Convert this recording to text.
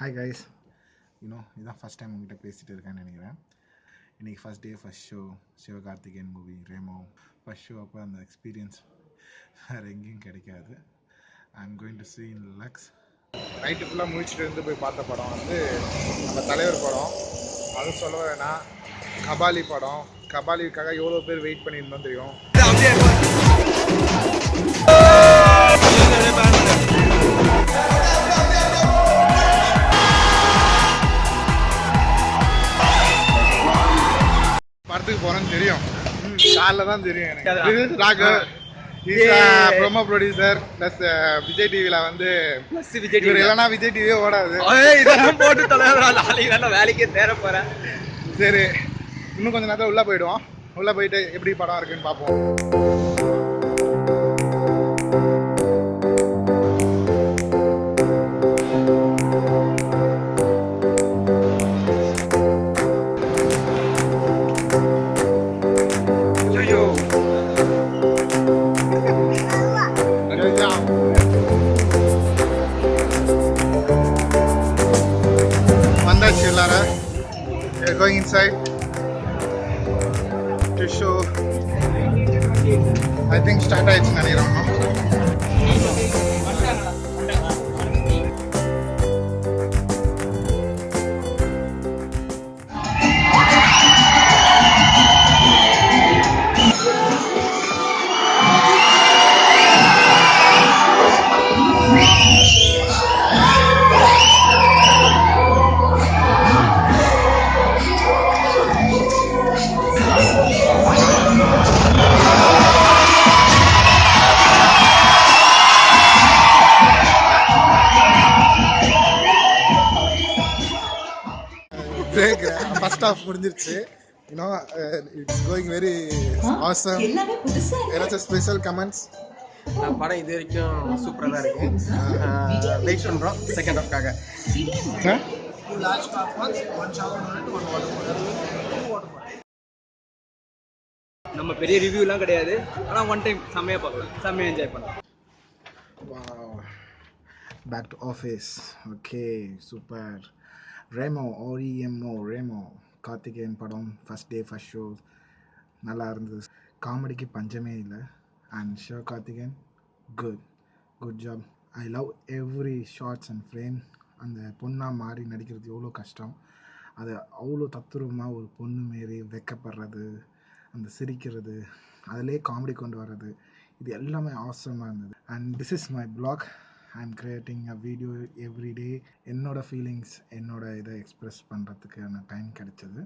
Hi guys, இதுதான் first time உங்ககிட்ட பேசிகிட்டு இருக்கேன்னு நினைக்கிறேன். இன்றைக்கி first day first show Sivakarthikeyan movie Remo. First show அப்போ அந்த எக்ஸ்பீரியன்ஸ் வேறு எங்கேயும் கிடைக்காது. I am going to see in Lux. Night ஃபுல்லாக முடிச்சுட்டு இருந்து போய் பார்த்த படம் வந்து நம்ம தலைவர் படம். அதுவும் சொல்ல வேணாம், கபாலி படம். கபாலிக்காக எவ்வளோ பேர் வெயிட் பண்ணியிருந்தோம் தெரியும். படத்துக்கு போறேன்னு தெரியும், காலைல தான் தெரியும் எனக்கு. Raghav promo producer plus Vijay டிவியில் வந்து விஜய் டிவி இல்லைன்னா விஜய் டிவியே ஓடாது. இதெல்லாம் போட்டு நாளைக்கு வேலைக்கே தேர போகிறேன். சரி, இன்னும் கொஞ்சம் நேரத்தில் உள்ளே போயிடுவோம். உள்ளே போயிட்டு எப்படி படம் இருக்குன்னு பார்ப்போம். வந்தாச்சு எல்லாரும். We're going inside to show. I think start ஆயிடுச்சு நினைக்கிறோம். ஃபர்ஸ்ட் ஹாஃப் முடிஞ்சிருச்சு. It's going very awesome. ஏதாச்சும் ஸ்பெஷல் கமெண்ட்ஸ்? படம் இது வரைக்கும் சூப்பராக தான் இருக்கு. வெயிட் பண்ணுறோம் செகண்ட் ஹாஃப்காக. நம்ம பெரிய ரிவ்யூலாம் கிடையாது, ஆனால் ஒன் டைம் செம்மையாக பார்க்கலாம், செம்மையாக என்ஜாய் பண்ணலாம். Back to office. Okay, super. Remo Remo Karthikeyan படம் ஃபஸ்ட் டே ஃபஸ்ட் ஷோ நல்லா இருந்தது. காமெடிக்கு பஞ்சமே இல்லை. And Sivakarthikeyan good job. I love every shorts and frame. அந்த பொண்ணாக மாறி நடிக்கிறது எவ்வளோ கஷ்டம். அது அவ்வளோ தத்துரூபமாக ஒரு பொண்ணு மாரி வெக்கப்படுறது, அந்த சிரிக்கிறது, அதிலே காமெடி கொண்டு வர்றது, இது எல்லாமே ஆசமாக இருந்தது. And this is my blog. I am creating a video every day. என்னோடய ஃபீலிங்ஸ், என்னோட இதை எக்ஸ்ப்ரெஸ் பண்ணுறதுக்கான டைம் கிடைச்சது.